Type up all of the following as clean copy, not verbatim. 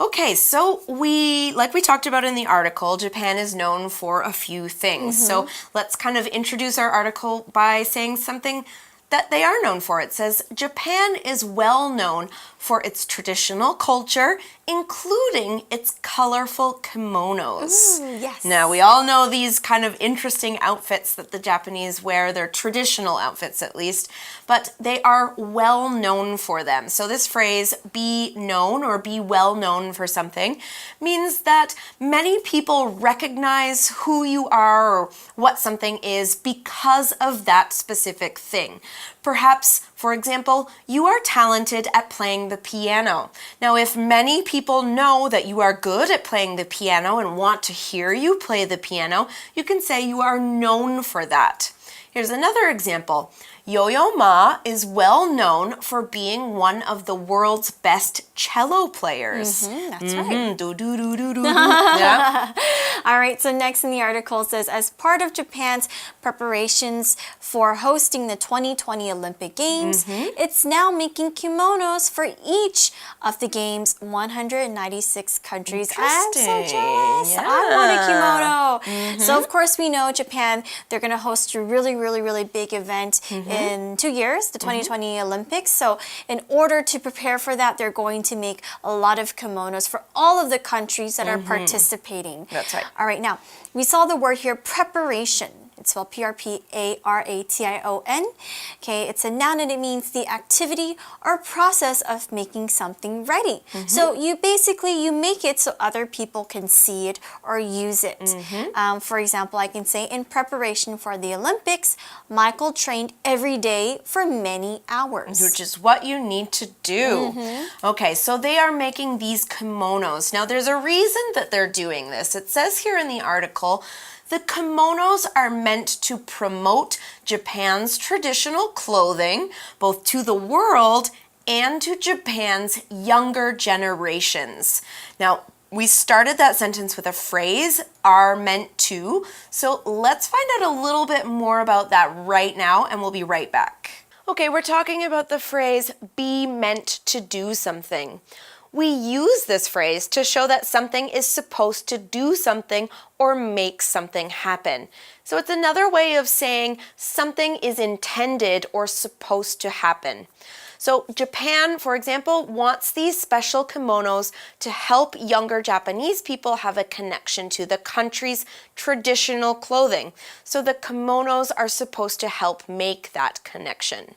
Okay, so like we talked about in the article, Japan is known for a few things. So let's kind of introduce our article by saying something that they are known for. It says, Japan is well known for its traditional culture, including its colorful kimonos. Ooh, yes. Now, we all know these kind of interesting outfits that the Japanese wear. They're traditional outfits, at least, but they are well known for them. So this phrase, be known or be well known for something, means that many people recognize who you are or what something is because of that specific thing. Perhaps, for example, you are talented at playing the piano. Now, if many people know that you are good at playing the piano and want to hear you play the piano, you can say you are known for that. Here's another example. Yo-Yo Ma is well known for being one of the world's best cello players. That's right. Do-do-do-do-do. Yeah. All right, so next in the article says, as part of Japan's preparations for hosting the 2020 Olympic Games, it's now making kimonos for each of the game's 196 countries. I'm so jealous. Yeah. I want a kimono. So of course we know Japan, they're going to host a really big event in 2 years, the 2020 Olympics. So in order to prepare for that, they're going to make a lot of kimonos for all of the countries that are participating. That's right. All right, now we saw the word here, preparation. It's spelled P-R-P-A-R-A-T-I-O-N. Okay, it's a noun and it means the activity or process of making something ready. So you make it so other people can see it or use it. For example, I can say, in preparation for the Olympics, Michael trained every day for many hours. Which is what you need to do. Okay, so they are making these kimonos. Now, there's a reason that they're doing this. It says here in the article, the kimonos are meant to promote Japan's traditional clothing, both to the world and to Japan's younger generations. Now, we started that sentence with a phrase, are meant to, so let's find out a little bit more about that right now, and we'll be right back. Okay, we're talking about the phrase, be meant to do something. We use this phrase to show that something is supposed to do something or make something happen. So it's another way of saying something is intended or supposed to happen. So Japan, for example, wants these special kimonos to help younger Japanese people have a connection to the country's traditional clothing. So the kimonos are supposed to help make that connection.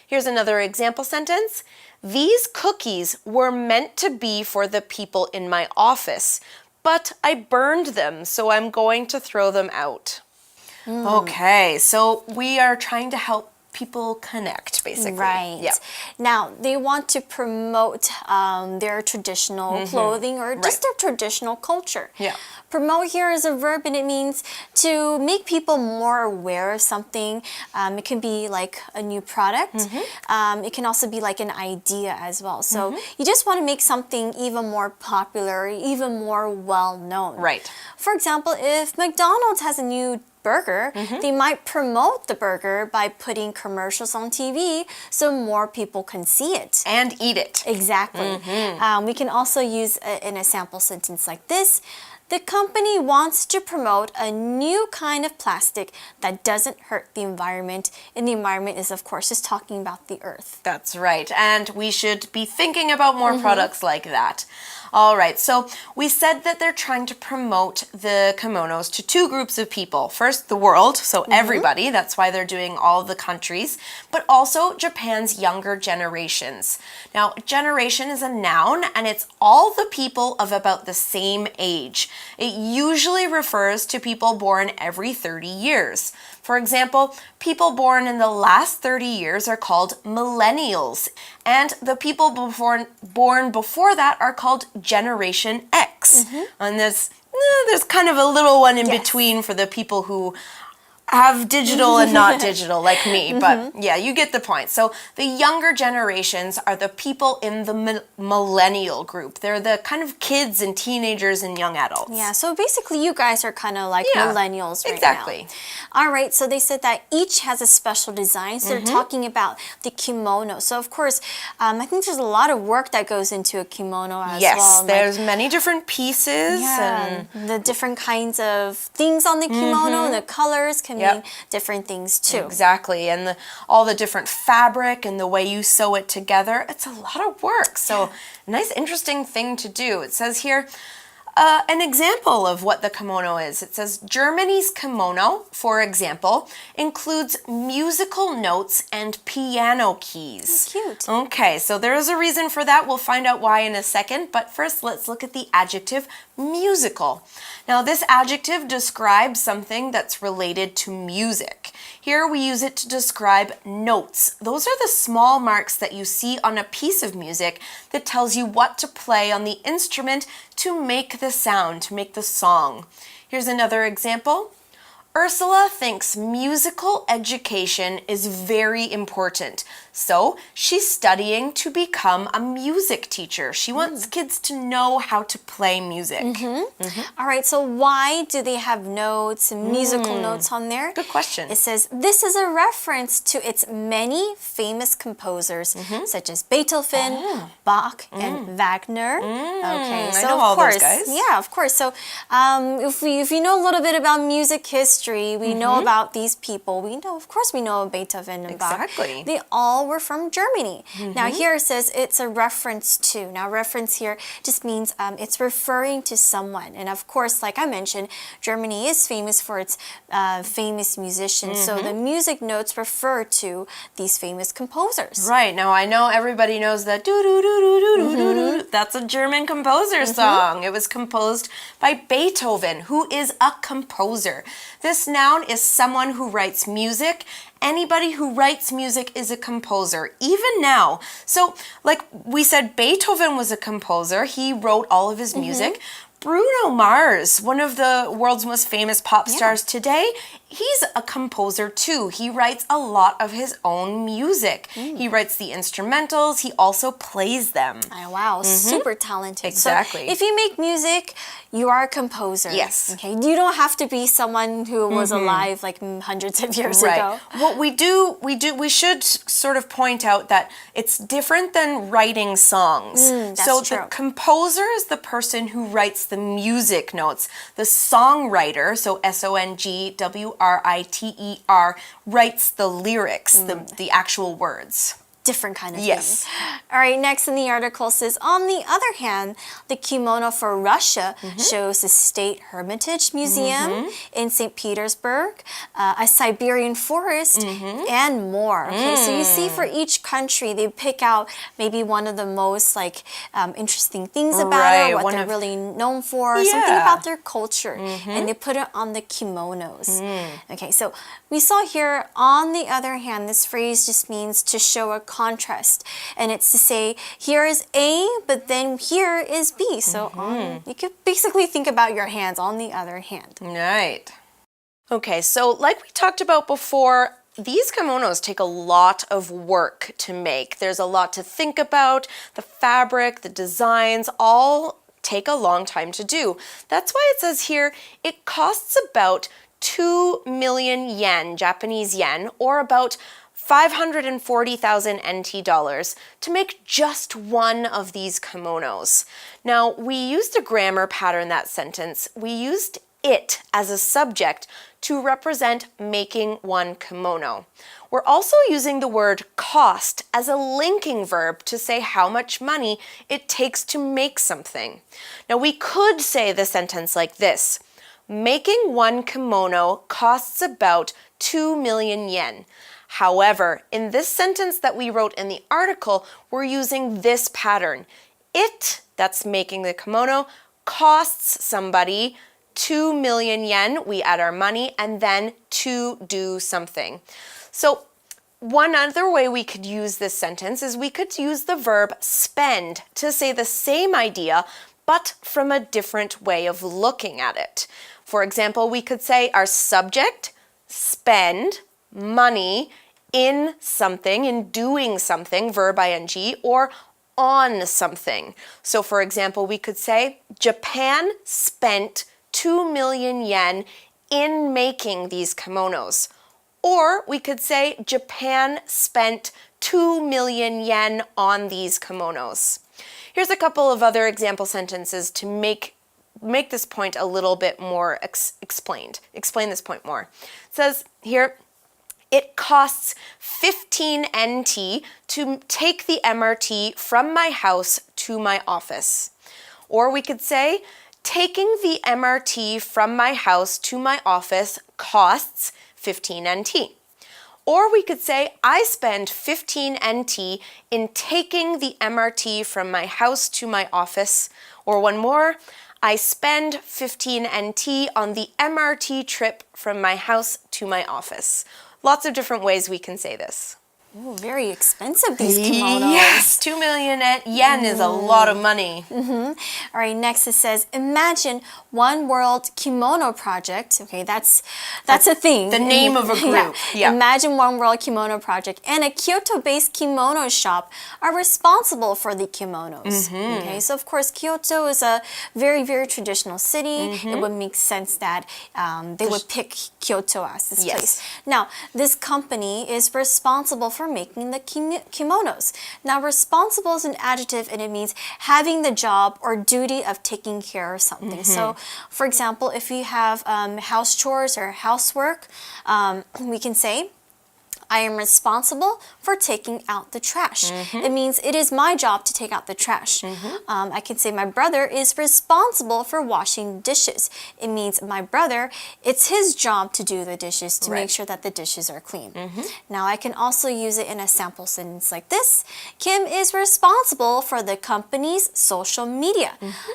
Here's another example sentence. These cookies were meant to be for the people in my office, but I burned them, so I'm going to throw them out. Okay, so we are trying to help people connect, basically. Right. Yeah. Now, they want to promote their traditional clothing or just their traditional culture. Yeah. Promote here is a verb and it means to make people more aware of something. It can be like a new product. It can also be like an idea as well. So you just want to make something even more popular, even more well-known. Right. For example, if McDonald's has a new burger, they might promote the burger by putting commercials on TV so more people can see it. And eat it. Exactly. We can also use in a sample sentence like this. The company wants to promote a new kind of plastic that doesn't hurt the environment. And the environment is, of course, just talking about the earth. That's right. And we should be thinking about more products like that. All right, so we said that they're trying to promote the kimonos to two groups of people. First, the world, so everybody, that's why they're doing all the countries, but also Japan's younger generations. Now, generation is a noun, and it's all the people of about the same age. It usually refers to people born every 30 years. For example, people born in the last 30 years are called millennials, and the people born before that are called Generation X. And there's kind of a little one in between for the people who have digital and not digital like me, but yeah, you get the point. So the younger generations are the people in the millennial group. They're the kind of kids and teenagers and young adults. Yeah, so basically you guys are kind of like millennials right exactly. now. All right, so they said that each has a special design. So they're talking about the kimono. So of course, I think there's a lot of work that goes into a kimono as well. Yes, there's many different pieces. And the different kinds of things on the kimono, the colors can mean different things too. Exactly, and all the different fabric and the way you sew it together, it's a lot of work. So nice, interesting thing to do. It says here, an example of what the kimono is. It says Germany's kimono, for example, includes musical notes and piano keys. Cute. Okay, so there is a reason for that. We'll find out why in a second, but first let's look at the adjective musical. Now this adjective describes something that's related to music. Here we use it to describe notes. Those are the small marks that you see on a piece of music that tells you what to play on the instrument to make the sound, to make the song. Here's another example. Ursula thinks musical education is very important, so she's studying to become a music teacher. She wants kids to know how to play music. All right, so why do they have notes and musical notes on there? Good question. It says this is a reference to its many famous composers, such as Beethoven, Bach, and Wagner. Okay, so I know all those guys. Yeah, of course. So if you know a little bit about music history, we know about these people. We know, of course, we know Beethoven and Bach. Exactly. They all were from Germany. Now here it says it's a reference to. Now reference here just means it's referring to someone. And of course, like I mentioned, Germany is famous for its famous musicians. So the music notes refer to these famous composers. Right. Now I know everybody knows that do-do-do-do-do-do-do-do. That's a German composer song. It was composed by Beethoven, who is a composer. This noun is someone who writes music. Anybody who writes music is a composer, even now. So, like we said, Beethoven was a composer. He wrote all of his music. Bruno Mars, one of the world's most famous pop stars today, he's a composer too. He writes a lot of his own music. He writes the instrumentals. He also plays them. Oh, wow, super talented. Exactly. So if you make music, you are a composer. Yes. Okay. You don't have to be someone who was alive like hundreds of years ago. What we should sort of point out that it's different than writing songs. So the composer is the person who writes the music notes. The songwriter, so SONGWRITER, writes the lyrics, the actual words. Different kind of thing. All right, next in the article says, on the other hand, the kimono for Russia shows the State Hermitage Museum in St. Petersburg, a Siberian forest, and more. Okay, so you see for each country, they pick out maybe one of the most interesting things about it, or what they're really known for, something about their culture, and they put it on the kimonos. Okay, so we saw here, on the other hand, this phrase just means to show a contrast, and it's to say here is A, but then here is B. So you could basically think about your hands on the other hand. Right. Okay, so like we talked about before, these kimonos take a lot of work to make. There's a lot to think about. The fabric, the designs, all take a long time to do. That's why it says here it costs about 2 million yen, Japanese yen, or about 540,000 NT dollars to make just one of these kimonos. Now, we used a grammar pattern that sentence. We used it as a subject to represent making one kimono. We're also using the word cost as a linking verb to say how much money it takes to make something. Now, we could say the sentence like this. Making one kimono costs about 2 million yen. However, in this sentence that we wrote in the article, we're using this pattern. It, that's making the kimono, costs somebody 2 million yen. We add our money and then to do something. So one other way we could use this sentence is we could use the verb spend to say the same idea, but from a different way of looking at it. For example, we could say our subject spend money in something, in doing something, verb ing, or on something. So for example, we could say, Japan spent 2 million yen in making these kimonos. Or we could say, Japan spent 2 million yen on these kimonos. Here's a couple of other example sentences to make this point a little bit more explained. Explain this point more. It says here, it costs 15 NT to take the MRT from my house to my office. Or we could say, taking the MRT from my house to my office costs 15 NT. Or we could say, I spend 15 NT in taking the MRT from my house to my office. Or one more, I spend 15 NT on the MRT trip from my house to my office. Lots of different ways we can say this. Ooh, very expensive, these kimonos. Yes, 2 million yen is a lot of money. All right, next it says, imagine One World Kimono Project. Okay, that's a thing. The name of a group. Yeah. Imagine One World Kimono Project and a Kyoto-based kimono shop are responsible for the kimonos. Okay, so of course, Kyoto is a very, very traditional city. It would make sense that they would pick Kyoto as this place. Now, this company is responsible for making the kimonos. Now, responsible is an adjective and it means having the job or duty of taking care of something. So, for example, if you have house chores or housework, we can say, I am responsible for taking out the trash. It means it is my job to take out the trash. I can say my brother is responsible for washing dishes. It means my brother, it's his job to do the dishes to make sure that the dishes are clean. Now I can also use it in a sample sentence like this. Kim is responsible for the company's social media.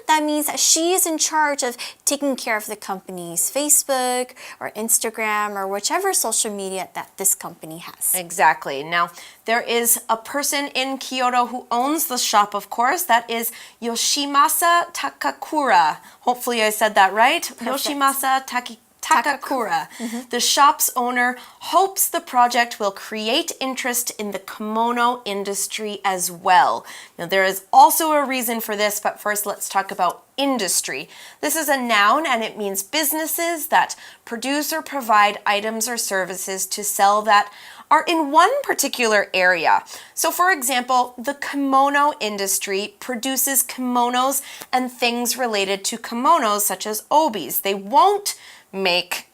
That means that she is in charge of taking care of the company's Facebook or Instagram or whichever social media that this company has. Exactly. Now, there is a person in Kyoto who owns the shop, of course. That is Yoshimasa Takakura. Hopefully I said that right. Perfect. Yoshimasa Takakura. The shop's owner hopes the project will create interest in the kimono industry as well. Now, there is also a reason for this, but first let's talk about industry. This is a noun and it means businesses that produce or provide items or services to sell that are in one particular area. So for example, the kimono industry produces kimonos and things related to kimonos such as obis. They won't make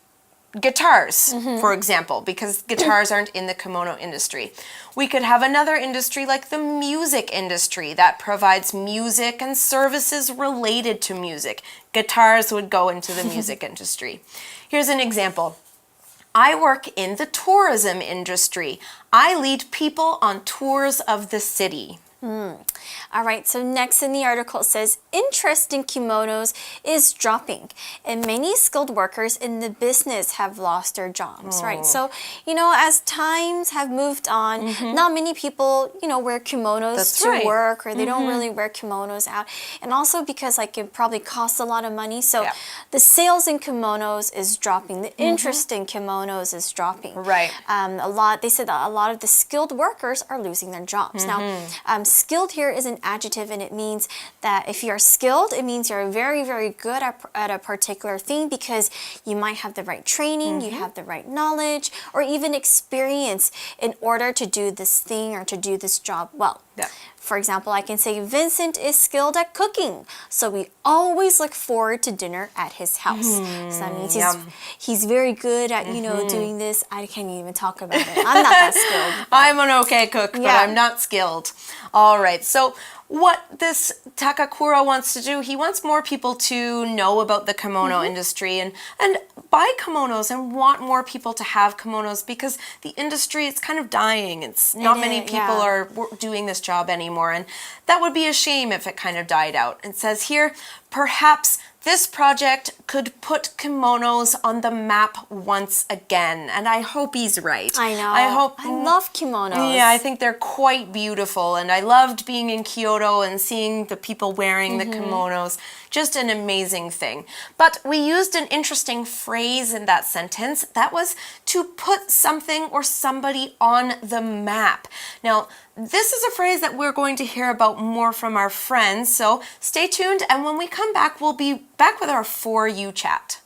guitars, for example, because guitars aren't in the kimono industry. We could have another industry like the music industry that provides music and services related to music. Guitars would go into the music industry. Here's an example. I work in the tourism industry. I lead people on tours of the city. All right, so next in the article it says, interest in kimonos is dropping and many skilled workers in the business have lost their jobs, right? So, you know, as times have moved on, not many people, you know, wear kimonos to work or they don't really wear kimonos out. And also because like it probably costs a lot of money. So the sales in kimonos is dropping. The interest in kimonos is dropping. Right. They said that a lot of the skilled workers are losing their jobs. Now, skilled here is an adjective and it means that if you're skilled, it means you're very, very good at a particular thing because you might have the right training, you have the right knowledge, or even experience in order to do this thing or to do this job well. For example, I can say Vincent is skilled at cooking, so we always look forward to dinner at his house. So that means he's very good at, you know, doing this. I can't even talk about it. I'm not that skilled. I'm an okay cook, but I'm not skilled. All right, so what this Takakura wants to do, he wants more people to know about the kimono industry and buy kimonos and want more people to have kimonos because the industry is kind of dying. Not many people are doing this job anymore, and that would be a shame if it kind of died out. It says here, perhaps this project could put kimonos on the map once again, and I hope he's right. I know. I love kimonos. Yeah, I think they're quite beautiful, and I loved being in Kyoto and seeing the people wearing the kimonos. Just an amazing thing. But we used an interesting phrase in that sentence. That was to put something or somebody on the map. Now, this is a phrase that we're going to hear about more from our friends, so stay tuned, and when we come back, we'll be back with our For You chat.